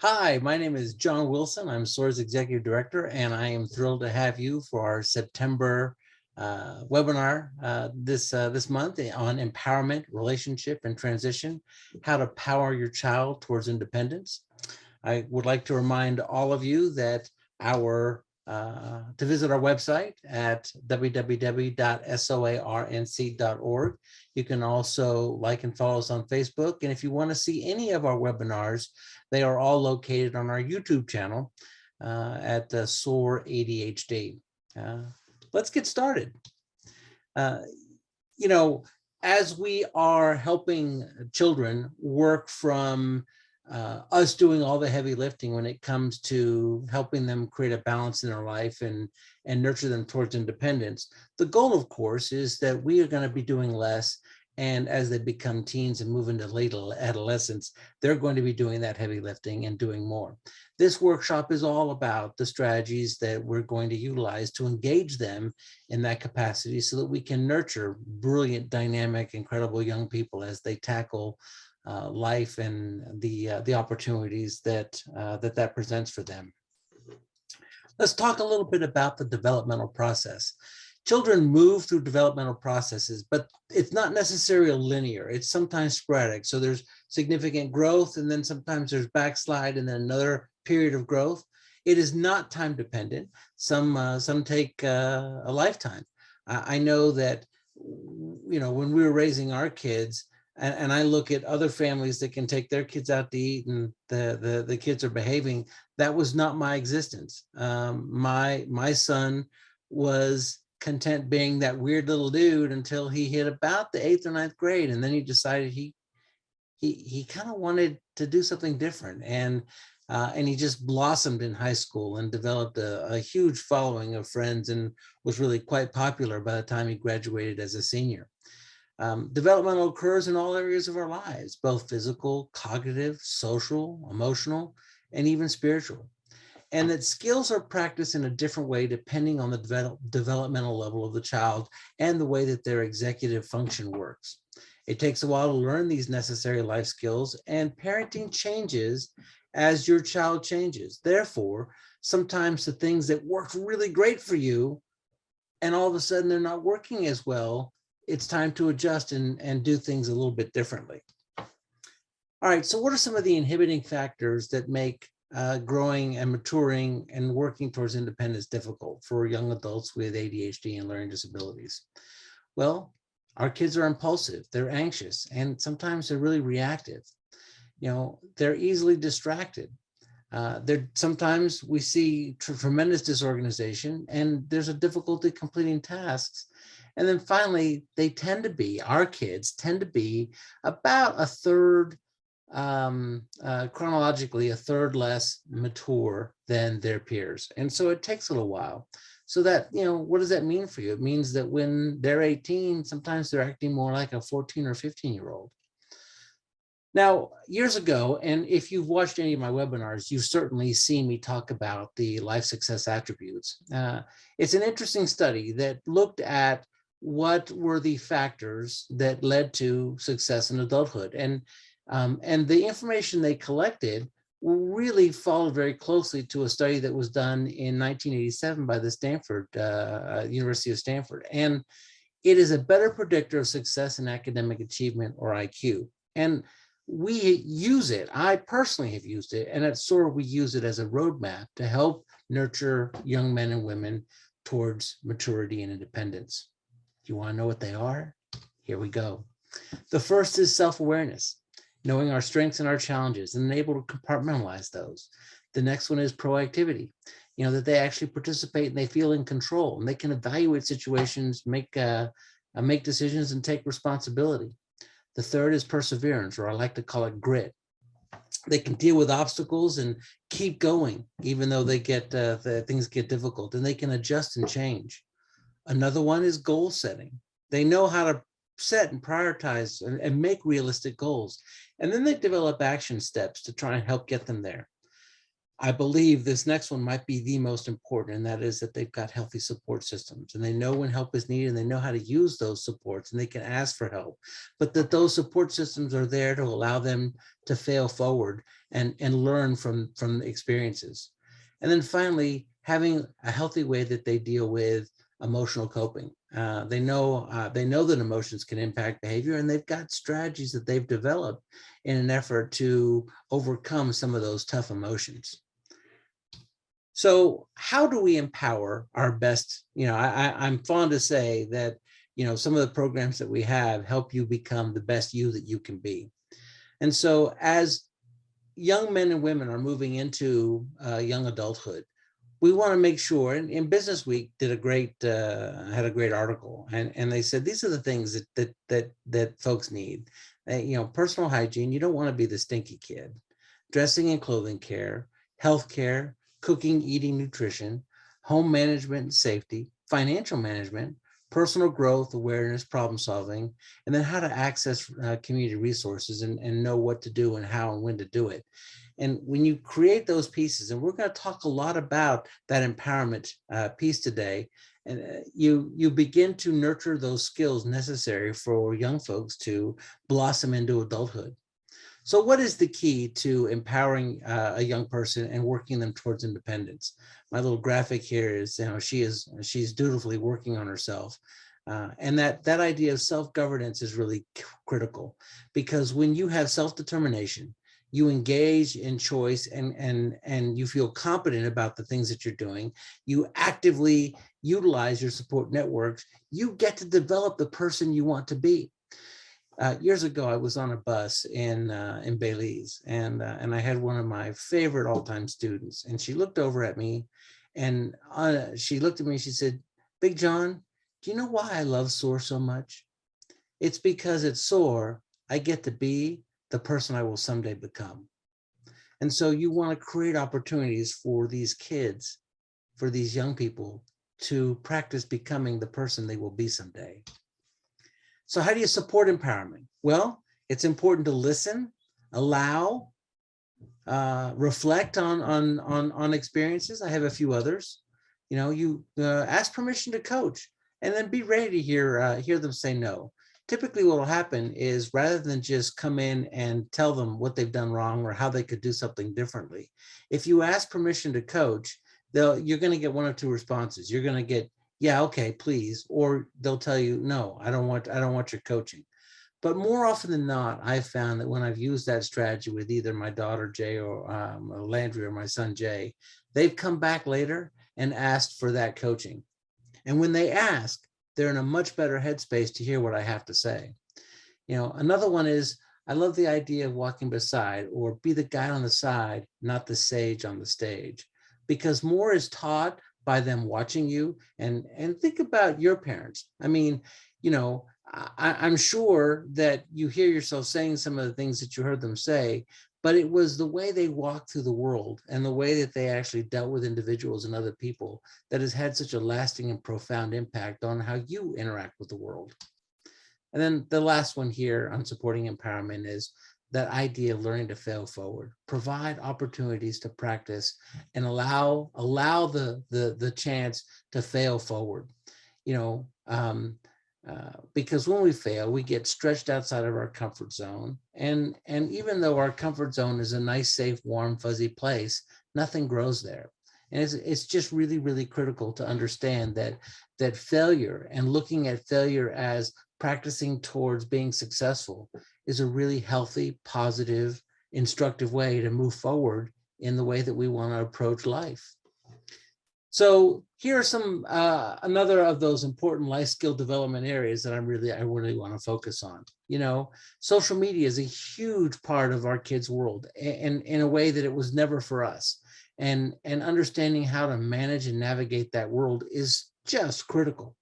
Hi, my name is John Wilson. I'm SOAR's Executive Director, and I am thrilled to have you for our September webinar this month on empowerment, relationship, and transition, how to power your child towards independence. I would like to remind all of you that to visit our website at www.soarnc.org. You can also like and follow us on Facebook. And if you want to see any of our webinars, they are all located on our YouTube channel at SOAR ADHD. Let's get started. As we are helping children work from us doing all the heavy lifting when it comes to helping them create a balance in their life and nurture them towards independence. The goal, of course, is that we are going to be doing less. And as they become teens and move into late adolescence, they're going to be doing that heavy lifting and doing more. This workshop is all about the strategies that we're going to utilize to engage them in that capacity so that we can nurture brilliant, dynamic, incredible young people as they tackle life and the opportunities that presents for them. Let's talk a little bit about the developmental process. Children move through developmental processes, but it's not necessarily linear. It's sometimes sporadic. So there's significant growth, and then sometimes there's backslide, and then another period of growth. It is not time dependent. Some take a lifetime. I know that, when we were raising our kids, and I look at other families that can take their kids out to eat and the kids are behaving, that was not my existence. My son was content being that weird little dude until he hit about the 8th or 9th grade. And then he decided he kind of wanted to do something different. And he just blossomed in high school and developed a huge following of friends and was really quite popular by the time he graduated as a senior. Developmental occurs in all areas of our lives, both physical, cognitive, social, emotional, and even spiritual. And that skills are practiced in a different way depending on the developmental level of the child and the way that their executive function works. It takes a while to learn these necessary life skills, and parenting changes as your child changes. Therefore, sometimes the things that worked really great for you and all of a sudden they're not working as well, it's time to adjust and do things a little bit differently. All right, so what are some of the inhibiting factors that make growing and maturing and working towards independence difficult for young adults with ADHD and learning disabilities? Well, our kids are impulsive, they're anxious, and sometimes they're really reactive. They're easily distracted. Sometimes we see tremendous disorganization and there's a difficulty completing tasks. And then finally, our kids tend to be about a third, chronologically, a third less mature than their peers. And so it takes a little while. So that, what does that mean for you? It means that when they're 18, sometimes they're acting more like a 14 or 15-year-old. Now, years ago, and if you've watched any of my webinars, you've certainly seen me talk about the life success attributes. It's an interesting study that looked at what were the factors that led to success in adulthood. And the information they collected really followed very closely to a study that was done in 1987 by the University of Stanford. And it is a better predictor of success in academic achievement, or IQ. And we use it. I personally have used it. And at SOAR, we use it as a roadmap to help nurture young men and women towards maturity and independence. Do you want to know what they are? Here we go. The first is self-awareness, knowing our strengths and our challenges and able to compartmentalize those. The next one is proactivity, that they actually participate and they feel in control and they can evaluate situations, make decisions and take responsibility. The third is perseverance, or I like to call it grit. They can deal with obstacles and keep going, even though things get difficult, and they can adjust and change. Another one is goal setting. They know how to set and prioritize and make realistic goals. And then they develop action steps to try and help get them there. I believe this next one might be the most important, and that is that they've got healthy support systems, and they know when help is needed, and they know how to use those supports, and they can ask for help, but that those support systems are there to allow them to fail forward and learn from experiences. And then finally, having a healthy way that they deal with emotional coping. They know that emotions can impact behavior, and they've got strategies that they've developed in an effort to overcome some of those tough emotions. So how do we empower our best? I'm fond to say that, some of the programs that we have help you become the best you that you can be. And so as young men and women are moving into young adulthood, we want to make sure, and Business Week did had a great article, and they said these are the things that folks need. Personal hygiene. You don't want to be the stinky kid. Dressing and clothing care, health care, cooking, eating, nutrition, home management and safety, financial management, personal growth, awareness, problem solving, and then how to access community resources and know what to do and how and when to do it. And when you create those pieces, and we're going to talk a lot about that empowerment piece today, and you begin to nurture those skills necessary for young folks to blossom into adulthood. So what is the key to empowering a young person and working them towards independence? My little graphic here is, she's dutifully working on herself. And that idea of self-governance is really critical, because when you have self-determination, you engage in choice and you feel competent about the things that you're doing, you actively utilize your support networks, you get to develop the person you want to be. Years ago, I was on a bus in Belize, and I had one of my favorite all-time students, and she looked over at me, and she looked at me, she said, "Big John, do you know why I love SOAR so much? It's because at SOAR, I get to be the person I will someday become." And so you want to create opportunities for these kids, for these young people, to practice becoming the person they will be someday. So how do you support empowerment? Well, it's important to listen, allow, reflect on experiences. I have a few others. You ask permission to coach, and then be ready to hear them say no. Typically what will happen is, rather than just come in and tell them what they've done wrong or how they could do something differently, if you ask permission to coach, you're going to get one of two responses. You're going to get, "Yeah, okay, please," or they'll tell you, "No, I don't want your coaching." But more often than not, I've found that when I've used that strategy with either my daughter Jay or Landry or my son Jay, they've come back later and asked for that coaching. And when they ask, they're in a much better headspace to hear what I have to say. Another one is, I love the idea of walking beside, or be the guy on the side, not the sage on the stage, because more is taught by them watching you. And think about your parents. I mean, I'm sure that you hear yourself saying some of the things that you heard them say, but it was the way they walked through the world and the way that they actually dealt with individuals and other people that has had such a lasting and profound impact on how you interact with the world. And then the last one here on supporting empowerment is that idea of learning to fail forward. Provide opportunities to practice and allow the chance to fail forward. Because when we fail, we get stretched outside of our comfort zone. And even though our comfort zone is a nice, safe, warm, fuzzy place, nothing grows there. And it's just really, really critical to understand that failure, and looking at failure as practicing towards being successful, is a really healthy, positive, instructive way to move forward in the way that we want to approach life. So here are some another of those important life skill development areas that I really want to focus on. Social media is a huge part of our kids' world, and in a way that it was never for us. And understanding how to manage and navigate that world is just critical.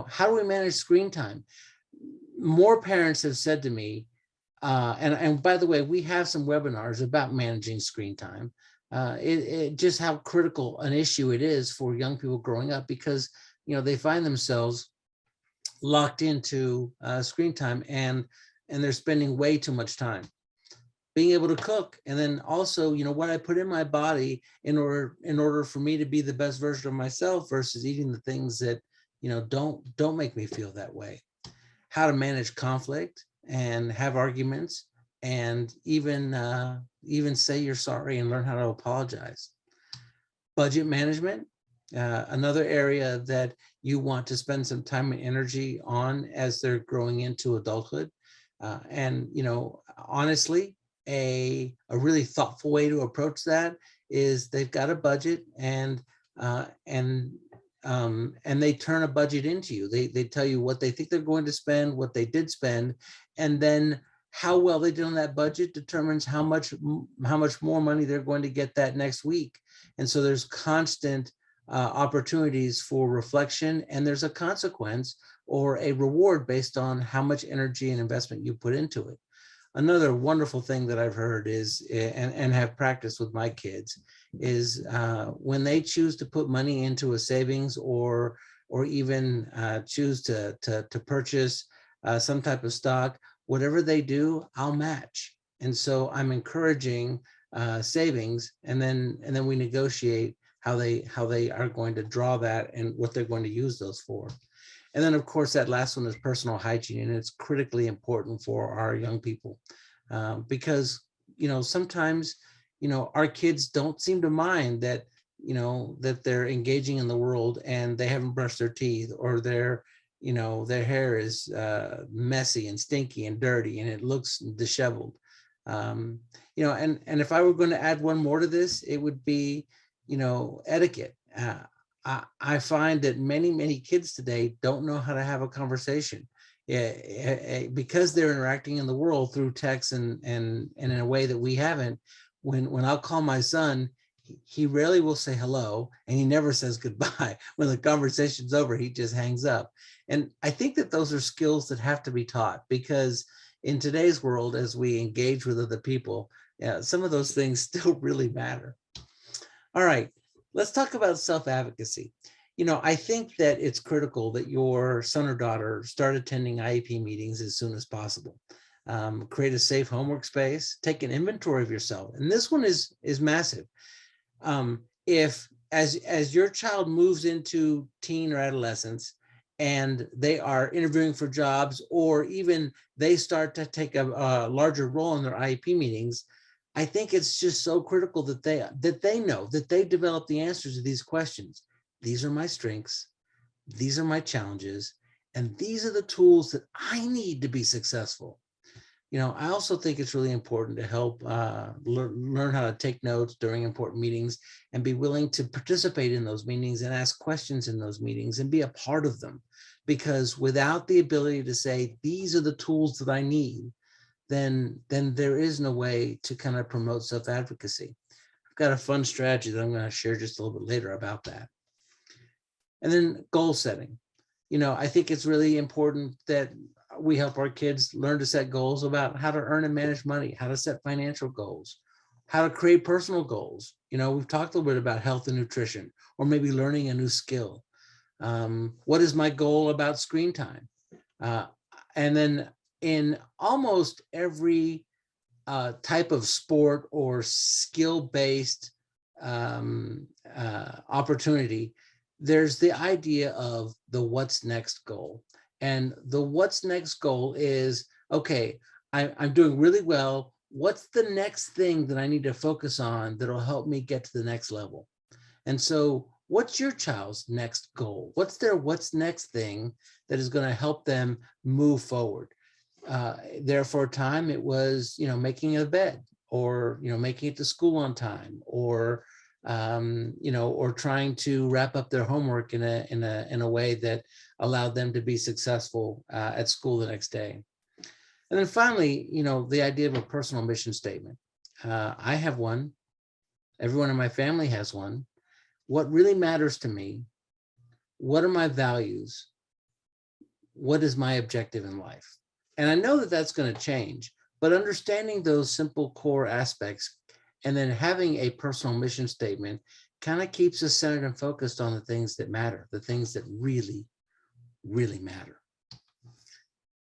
How do we manage screen time? More parents have said to me, and by the way, we have some webinars about managing screen time. It just how critical an issue it is for young people growing up, because they find themselves locked into screen time, and they're spending way too much time. being able to cook, and then also, what I put in my body in order for me to be the best version of myself versus eating the things that, don't make me feel that way. How to manage conflict and have arguments, and even say you're sorry and learn how to apologize. Budget management, another area that you want to spend some time and energy on as they're growing into adulthood. And honestly, a really thoughtful way to approach that is they've got a budget, and they turn a budget into you. They tell you what they think they're going to spend, what they did spend, and then how well they did on that budget determines how much more money they're going to get that next week. And so there's constant opportunities for reflection, and there's a consequence or a reward based on how much energy and investment you put into it. Another wonderful thing that I've heard is, and have practiced with my kids, is when they choose to put money into a savings or even choose to purchase some type of stock, whatever they do, I'll match. And so I'm encouraging savings, and then we negotiate how they are going to draw that and what they're going to use those for. And then, of course, that last one is personal hygiene, and it's critically important for our young people because, sometimes, our kids don't seem to mind that, that they're engaging in the world and they haven't brushed their teeth, or their hair is messy and stinky and dirty and it looks disheveled. And if I were going to add one more to this, it would be, etiquette. I find that many kids today don't know how to have a conversation, because they're interacting in the world through text and in a way that we haven't. When I'll call my son, he rarely will say hello, and he never says goodbye. When the conversation's over, he just hangs up. And I think that those are skills that have to be taught, because in today's world, as we engage with other people, some of those things still really matter. All right. Let's talk about self-advocacy. I think that it's critical that your son or daughter start attending IEP meetings as soon as possible. Create a safe homework space, take an inventory of yourself. And this one is massive. If as your child moves into teen or adolescence and they are interviewing for jobs, or even they start to take a larger role in their IEP meetings, I think it's just so critical that they know that they develop the answers to these questions. These are my strengths. These are my challenges. And these are the tools that I need to be successful. I also think it's really important to help learn how to take notes during important meetings, and be willing to participate in those meetings and ask questions in those meetings and be a part of them. Because without the ability to say, these are the tools that I need, then there is no way to kind of promote self-advocacy. I've got a fun strategy that I'm going to share just a little bit later about that. And then goal setting. I think it's really important that we help our kids learn to set goals about how to earn and manage money, how to set financial goals, how to create personal goals. We've talked a little bit about health and nutrition, or maybe learning a new skill. What is my goal about screen time? And then in almost every type of sport or skill-based opportunity, there's the idea of the what's next goal. And the what's next goal is, okay, I'm doing really well. What's the next thing that I need to focus on that'll help me get to the next level? And so what's your child's next goal? What's their what's next thing that is going to help them move forward? There for a time, it was, making a bed, or, making it to school on time, or, or trying to wrap up their homework in a way that allowed them to be successful at school the next day. And then finally, the idea of a personal mission statement. I have one. Everyone in my family has one. What really matters to me? What are my values? What is my objective in life? And I know that that's going to change, but understanding those simple core aspects and then having a personal mission statement kind of keeps us centered and focused on the things that matter, the things that really, really matter.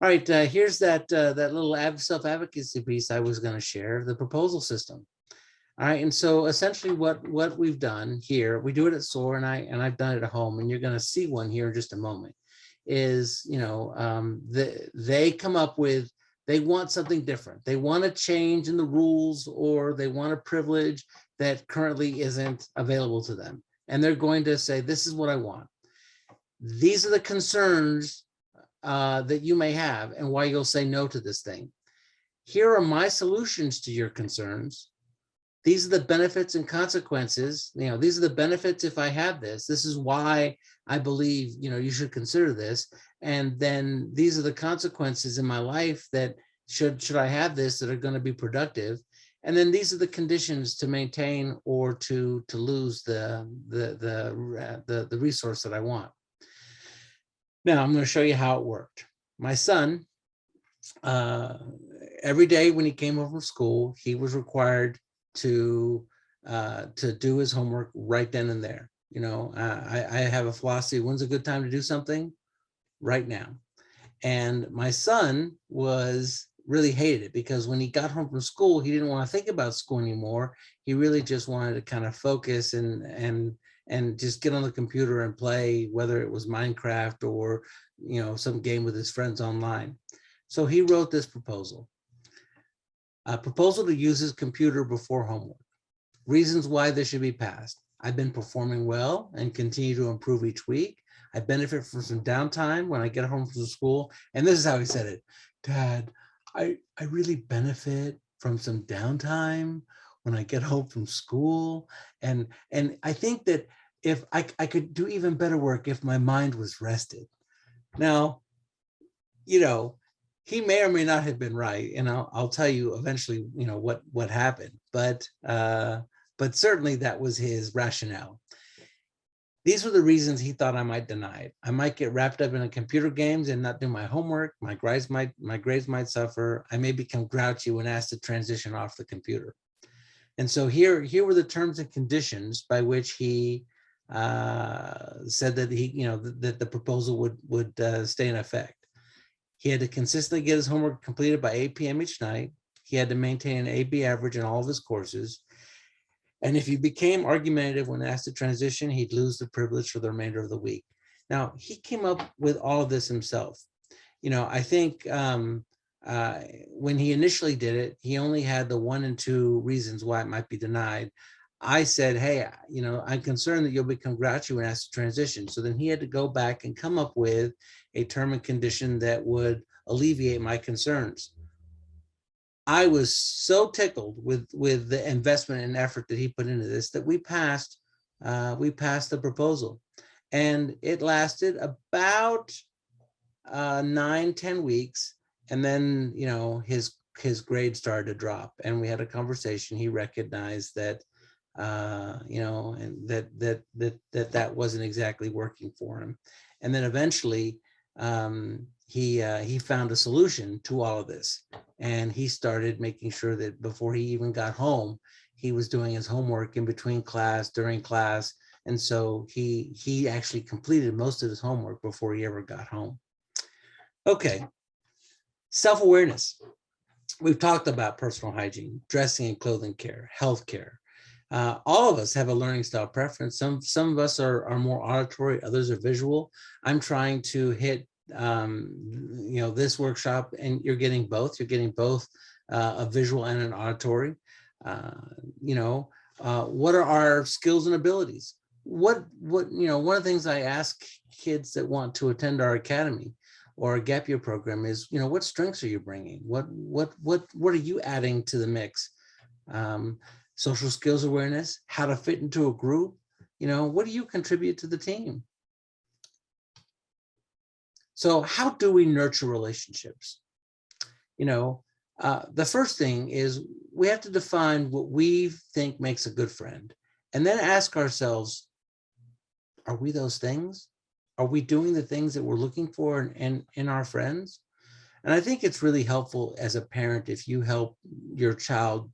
All right, here's that that little self-advocacy piece I was going to share, the proposal system. All right, and so essentially what we've done here, we do it at SOAR, and I've done it at home, and you're going to see one here in just a moment. Is they come up with, they want something different. They want a change in the rules, or they want a privilege that currently isn't available to them, and they're going to say, "This is what I want. These are the concerns that you may have, and why you'll say no to this thing. Here are my solutions to your concerns. These are the benefits and consequences. These are the benefits if I have this. This is why I believe, you should consider this. And then these are the consequences in my life that should I have this, that are going to be productive. And then these are the conditions to maintain or to lose the resource that I want." Now I'm going to show you how it worked. My son, every day when he came home from school, he was required to do his homework right then and there. I have a philosophy: when's a good time to do something? Right now. And my son really hated it, because when he got home from school, he didn't want to think about school anymore. He really just wanted to kind of focus and just get on the computer and play, whether it was Minecraft or some game with his friends online. So he wrote this proposal. A proposal to use his computer before homework. Reasons why this should be passed. I've been performing well and continue to improve each week. I benefit from some downtime when I get home from school. And this is how he said it: "Dad, I really benefit from some downtime when I get home from school. And I think that if I could do even better work if my mind was rested." Now, he may or may not have been right, and I'll tell you eventually, what happened. But certainly that was his rationale. These were the reasons he thought I might deny it. I might get wrapped up in computer games and not do my homework. My grades might suffer. I may become grouchy when asked to transition off the computer. And so here were the terms and conditions by which he said that that the proposal would stay in effect. He had to consistently get his homework completed by 8 p.m. each night. He had to maintain an AB average in all of his courses. And if he became argumentative when asked to transition, he'd lose the privilege for the remainder of the week. Now, he came up with all of this himself. I think when he initially did it, he only had the 1 and 2 reasons why it might be denied. I said, "Hey, I'm concerned that you'll become grouchy when asked to transition." So then he had to go back and come up with a term and condition that would alleviate my concerns. I was so tickled with the investment and effort that he put into this that we passed the proposal, and it lasted about 9-10 weeks, and then his grade started to drop, and we had a conversation. He recognized that and that wasn't exactly working for him, and then eventually he found a solution to all of this, and he started making sure that before he even got home, he was doing his homework in between class, during class, and so he actually completed most of his homework before he ever got home. Okay, self-awareness. We've talked about personal hygiene, dressing and clothing care, health care. All of us have a learning style preference. Some of us are more auditory, others are visual. I'm trying to hit this workshop, and you're getting both. You're getting both a visual and an auditory. What are our skills and abilities? One of the things I ask kids that want to attend our academy or a gap year program is, what strengths are you bringing? What are you adding to the mix? Social skills awareness, how to fit into a group. What do you contribute to the team? So how do we nurture relationships? The first thing is we have to define what we think makes a good friend, and then ask ourselves, are we those things? Are we doing the things that we're looking for in our friends? And I think it's really helpful as a parent if you help your child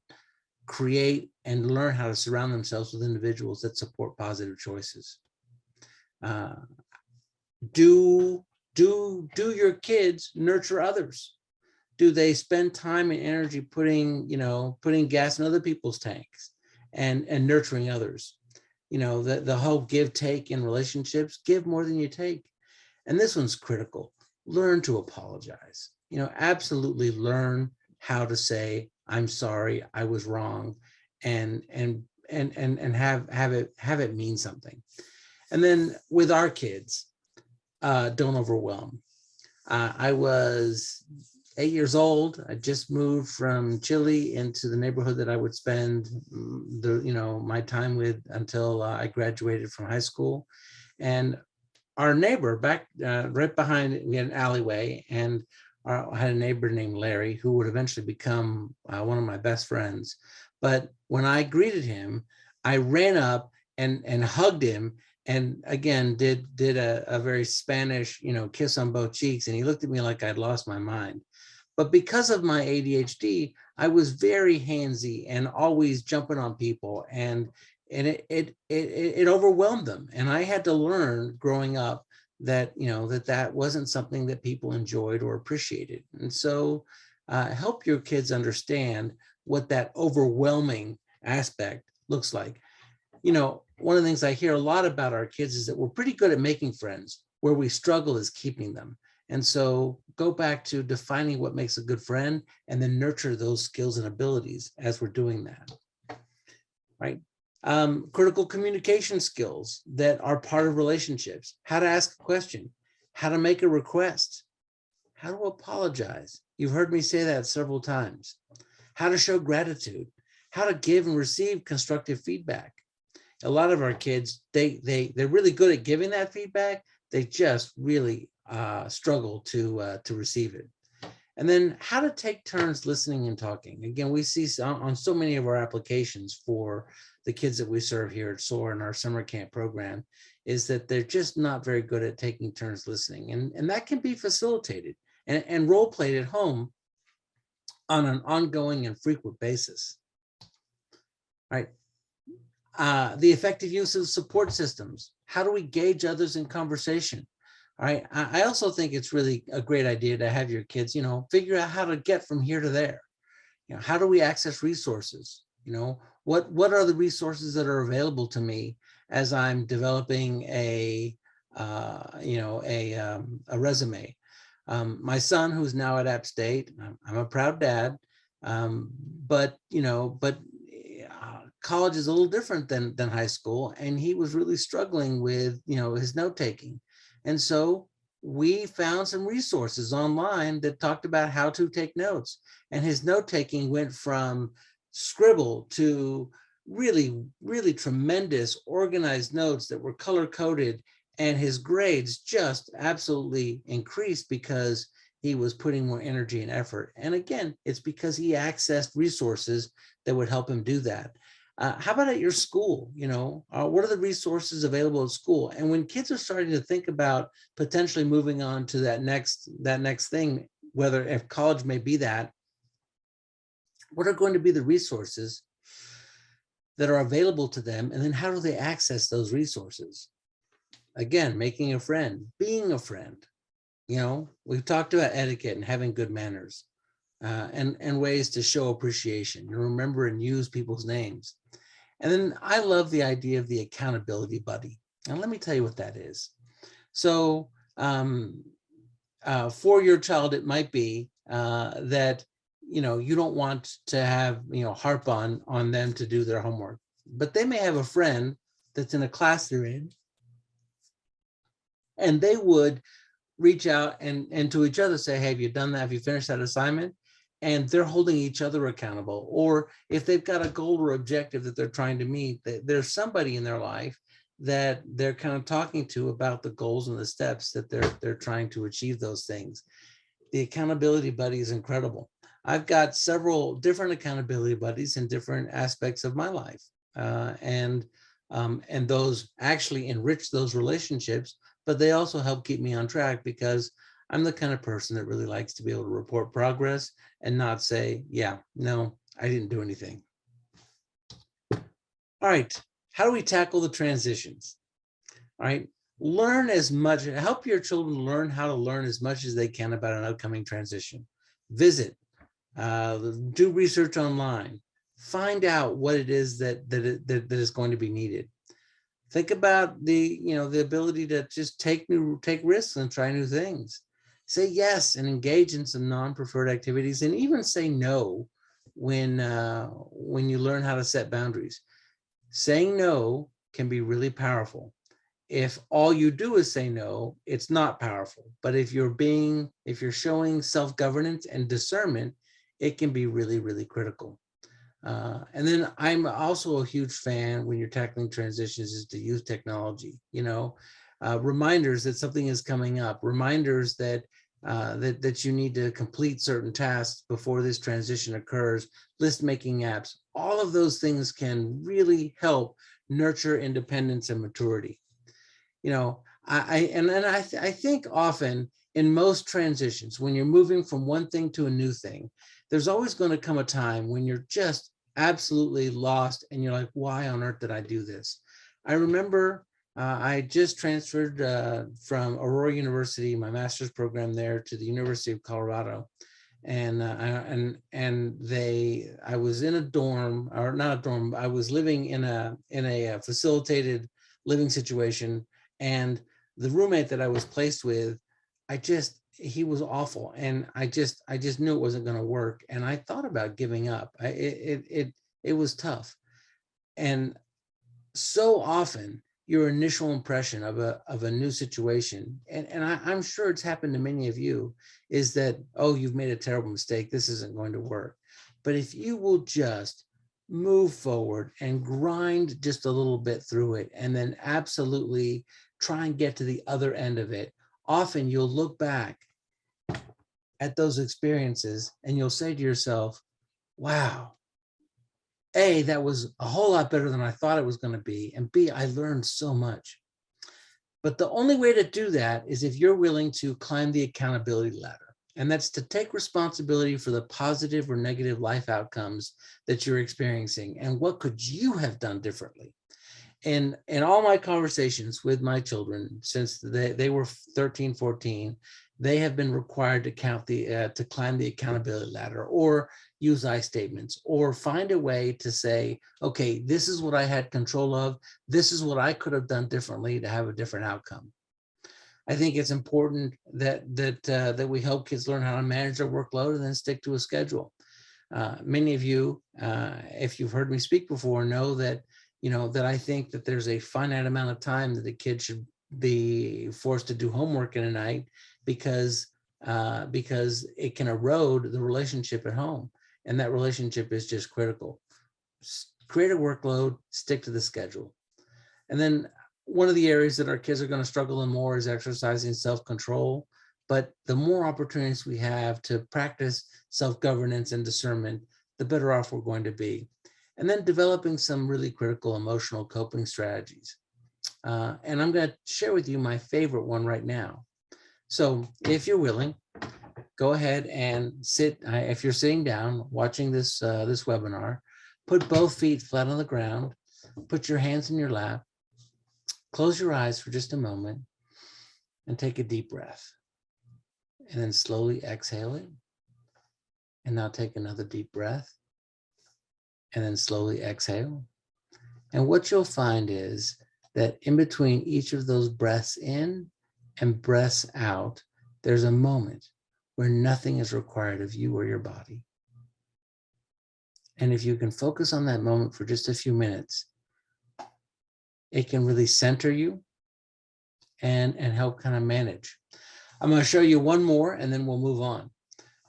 create and learn how to surround themselves with individuals that support positive choices. Do Do your kids nurture others? Do they spend time and energy putting gas in other people's tanks and nurturing others? The whole give take in relationships, give more than you take. And this one's critical. Learn to apologize. Absolutely learn how to say, I'm sorry, I was wrong, and have it mean something. And then with our kids, don't overwhelm. I was 8 years old. I just moved from Chile into the neighborhood that I would spend my time with until I graduated from high school. And our neighbor back right behind, we had an alleyway, and I had a neighbor named Larry who would eventually become one of my best friends. But when I greeted him, I ran up and hugged him, and again did a very Spanish kiss on both cheeks, and he looked at me like I'd lost my mind. But because of my ADHD, I was very handsy and always jumping on people, and it overwhelmed them. And I had to learn growing up that that wasn't something that people enjoyed or appreciated. And so help your kids understand what that overwhelming aspect looks like. One of the things I hear a lot about our kids is that we're pretty good at making friends. Where we struggle is keeping them. And so go back to defining what makes a good friend, and then nurture those skills and abilities as we're doing that, right? Critical communication skills that are part of relationships: how to ask a question, how to make a request, how to apologize. You've heard me say that several times. How to show gratitude, how to give and receive constructive feedback. A lot of our kids, they're really good at giving that feedback. They just really struggle to receive it. And then how to take turns listening and talking. Again, we see on so many of our applications for the kids that we serve here at SOAR in our summer camp program, is that they're just not very good at taking turns listening. And that can be facilitated and role played at home on an ongoing and frequent basis, right? The effective use of support systems. How do we gauge others in conversation? All right. I also think it's really a great idea to have your kids, figure out how to get from here to there. How do we access resources? What are the resources that are available to me as I'm developing a resume? My son, who's now at App State, I'm a proud dad, but college is a little different than high school, and he was really struggling with his note taking. And so we found some resources online that talked about how to take notes, and his note taking went from scribble to really, really tremendous organized notes that were color coded, and his grades just absolutely increased because he was putting more energy and effort. And again, it's because he accessed resources that would help him do that. How about at your school? What are the resources available at school? And when kids are starting to think about potentially moving on to that next thing, whether if college may be that, what are going to be the resources that are available to them? And then how do they access those resources? Again, making a friend, being a friend. We've talked about etiquette and having good manners, and ways to show appreciation. Remember and use people's names. And then I love the idea of the accountability buddy. And let me tell you what that is. So for your child, it might be that you don't want to have harp on them to do their homework, but they may have a friend that's in a class they're in, and they would reach out and to each other say, hey, have you done that? Have you finished that assignment? And they're holding each other accountable. Or if they've got a goal or objective that they're trying to meet, there's somebody in their life that they're kind of talking to about the goals and the steps that they're trying to achieve those things. The accountability buddy is incredible. I've got several different accountability buddies in different aspects of my life. And those actually enrich those relationships, but they also help keep me on track, because I'm the kind of person that really likes to be able to report progress and not say, yeah, no, I didn't do anything. All right, how do we tackle the transitions? All right, Learn as much, help your children learn how to learn as much as they can about an upcoming transition. Visit, do research online, find out what it is that is going to be needed. Think about the ability to just take risks and try new things. Say yes and engage in some non-preferred activities, and even say no when you learn how to set boundaries. Saying no can be really powerful. If all you do is say no, it's not powerful. But if you're showing self-governance and discernment, it can be really, really critical. And then I'm also a huge fan, when you're tackling transitions, is to use technology, reminders that something is coming up, reminders that that you need to complete certain tasks before this transition occurs, list making apps. All of those things can really help nurture independence and maturity. I think often in most transitions, when you're moving from one thing to a new thing, there's always going to come a time when you're just absolutely lost and you're like, why on earth did I do this? I remember I just transferred from Aurora University, my master's program there, to the University of Colorado. And I was in a dorm, or not a dorm, I was living in a facilitated living situation. And the roommate that I was placed with, he was awful. And I just knew it wasn't going to work. And I thought about giving up. It was tough. And so often your initial impression of a new situation, and I'm sure it's happened to many of you, is that, oh, you've made a terrible mistake, this isn't going to work. But if you will just move forward and grind just a little bit through it, and then absolutely try and get to the other end of it, often you'll look back at those experiences and you'll say to yourself, wow, A, that was a whole lot better than I thought it was going to be. And B, I learned so much. But the only way to do that is if you're willing to climb the accountability ladder. And that's to take responsibility for the positive or negative life outcomes that you're experiencing. And what could you have done differently? And in all my conversations with my children, since they were 13, 14, they have been required to climb the accountability ladder, or use I statements, or find a way to say, okay, this is what I had control of. This is what I could have done differently to have a different outcome. I think it's important that we help kids learn how to manage their workload and then stick to a schedule. Many of you, if you've heard me speak before, know that I think that there's a finite amount of time that a kid should be forced to do homework in a night, because it can erode the relationship at home. And that relationship is just critical. Create a workload, stick to the schedule. And then one of the areas that our kids are going to struggle in more is exercising self-control. But the more opportunities we have to practice self-governance and discernment, the better off we're going to be. And then developing some really critical emotional coping strategies. And I'm going to share with you my favorite one right now. So if you're willing, go ahead and sit. If you're sitting down watching this webinar, put both feet flat on the ground, put your hands in your lap, close your eyes for just a moment, and take a deep breath. And then slowly exhale it. And now take another deep breath. And then slowly exhale. And what you'll find is that in between each of those breaths in and breaths out, there's a moment where nothing is required of you or your body. And if you can focus on that moment for just a few minutes, it can really center you and help kind of manage. I'm going to show you one more and then we'll move on.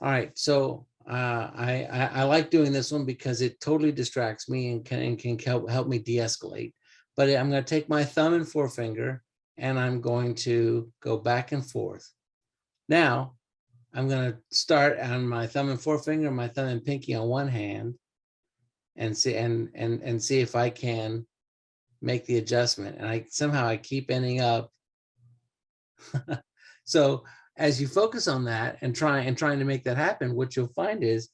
All right, so I like doing this one because it totally distracts me and can help me de-escalate. But I'm going to take my thumb and forefinger and I'm going to go back and forth. Now, I'm going to start on my thumb and forefinger, my thumb and pinky on one hand, and see if I can make the adjustment. And somehow I keep ending up. So as you focus on that and trying to make that happen, what you'll find is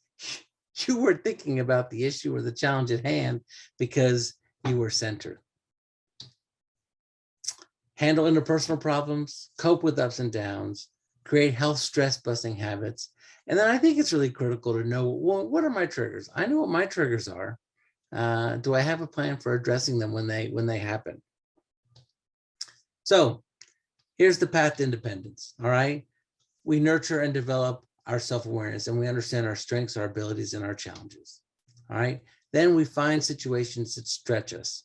you were thinking about the issue or the challenge at hand because you were centered. handle interpersonal problems, cope with ups and downs, create health stress busting habits. And then I think it's really critical to know, well, what are my triggers? I know what my triggers are. Do I have a plan for addressing them when they happen? So here's the path to independence. All right. We nurture and develop our self-awareness, and we understand our strengths, our abilities, and our challenges. All right. Then we find situations that stretch us.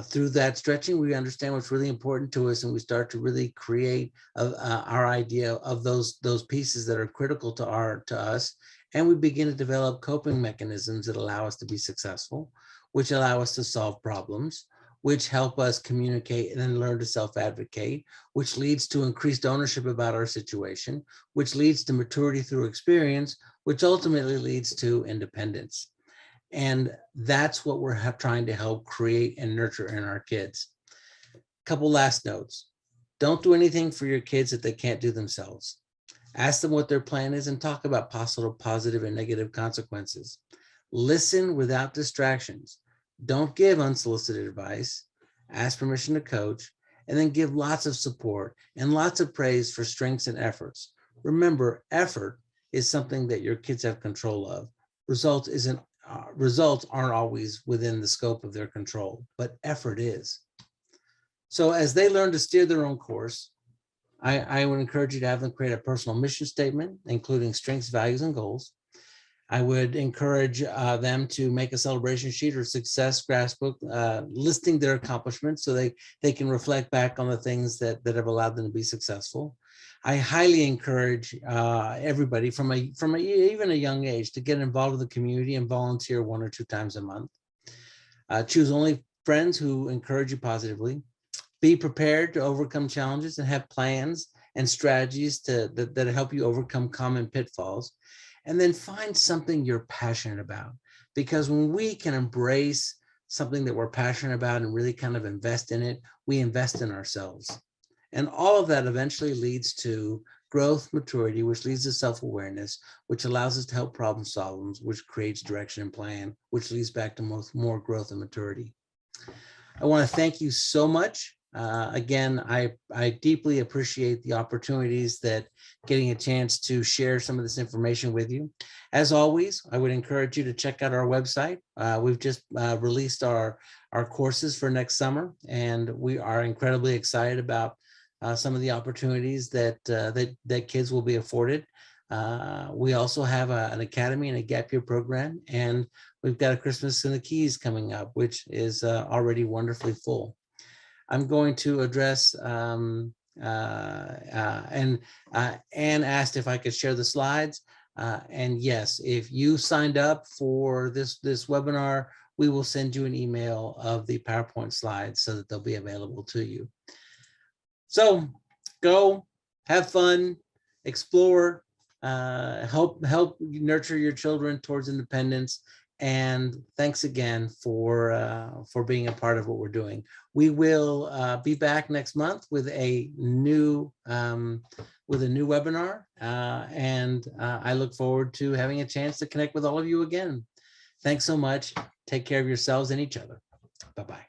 Through that stretching, we understand what's really important to us, and we start to really create our idea of those pieces that are critical to us, and we begin to develop coping mechanisms that allow us to be successful, which allow us to solve problems, which help us communicate and then learn to self-advocate, which leads to increased ownership about our situation, which leads to maturity through experience, which ultimately leads to independence. And that's what we're trying to help create and nurture in our kids. Couple last notes. Don't do anything for your kids that they can't do themselves. Ask them what their plan is and talk about possible positive and negative consequences. Listen without distractions. Don't give unsolicited advice. Ask permission to coach, and then give lots of support and lots of praise for strengths and efforts. Remember, effort is something that your kids have control of. Results aren't always within the scope of their control, but effort is. So as they learn to steer their own course, I would encourage you to have them create a personal mission statement, including strengths, values, and goals. I would encourage them to make a celebration sheet or success scrapbook listing their accomplishments so they can reflect back on the things that have allowed them to be successful. I highly encourage everybody from even a young age to get involved with the community and volunteer 1 or 2 times a month. Choose only friends who encourage you positively. Be prepared to overcome challenges and have plans and strategies that help you overcome common pitfalls. And then find something you're passionate about, because when we can embrace something that we're passionate about and really kind of invest in it, we invest in ourselves. And all of that eventually leads to growth, maturity, which leads to self-awareness, which allows us to help problem solve, which creates direction and plan, which leads back to more growth and maturity. I want to thank you so much. Again, I deeply appreciate the opportunities that getting a chance to share some of this information with you. As always, I would encourage you to check out our website. We've just released our courses for next summer, and we are incredibly excited about some of the opportunities that kids will be afforded. We also have an academy and a gap year program, and we've got a Christmas in the Keys coming up, which is already wonderfully full. I'm going to address, Anne asked if I could share the slides. And yes, if you signed up for this webinar, we will send you an email of the PowerPoint slides so that they'll be available to you. So go, have fun, explore, help nurture your children towards independence. And thanks again for being a part of what we're doing. We will be back next month with a new webinar, and I look forward to having a chance to connect with all of you again. Thanks so much. Take care of yourselves and each other. Bye-bye.